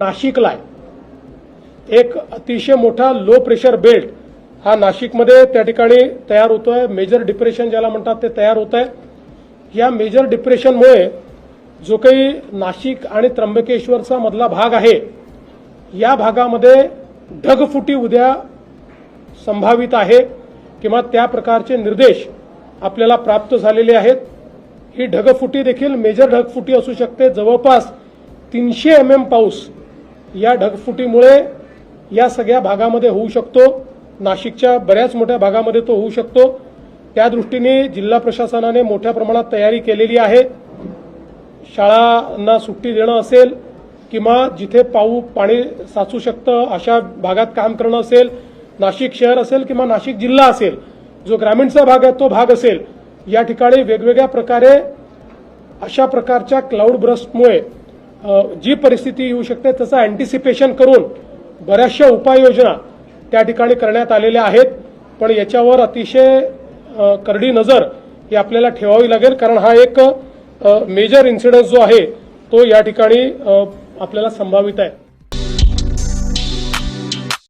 नाशिकला आहे। एक अतिशय मोठा लो प्रेशर बेल्ट हा नाशिकमध्ये त्या ठिकाणी तयार होतोय। मेजर डिप्रेशन ज्याला म्हणतात ते तयार होत आहे। या मेजर डिप्रेशनमुळे जो काही नाशिक आणि त्र्यंबकेश्वरचा मधला भाग आहे या भागामध्ये ढगफुटी उद्या संभावित आहे किंवा त्या प्रकारचे निर्देश आपल्याला प्राप्त झालेले आहेत। ही ढगफुटी देखील मेजर ढगफुटी असू शकते। जवळपास 300 mm पाऊस या ढगफुटीमुळे या सगळ्या भागामध्ये होऊ शकतो। नाशिकच्या बऱ्याच मोठ्या भागामध्ये तो होऊ शकतो। त्या दृष्टीने जिल्हा प्रशासनाने मोठ्या प्रमाणात तयारी केलेली आहे। शाळांना सुट्टी देणं असेल किंवा जिथे पाणी साचू शकतं अशा भागात काम करणं असेल, नाशिक शहर असेल किंवा नाशिक जिल्हा असेल, जो ग्रामीणचा भाग आहे तो भाग असेल, या ठिकाणी वेगवेगळ्या प्रकारे अशा प्रकारच्या क्लाउड बर्स्टमुळे जी परिस्थिती येऊ शकते त्याचं अँटिसिपेशन करून बऱ्याचशा उपाययोजना त्या ठिकाणी करण्यात आलेल्या आहेत। पण याच्यावर अतिशय करडी नजर ही आपल्याला ठेवावी लागेल, कारण हा एक मेजर इन्सिडेंट जो आहे तो या ठिकाणी आपल्याला संभावित आहे।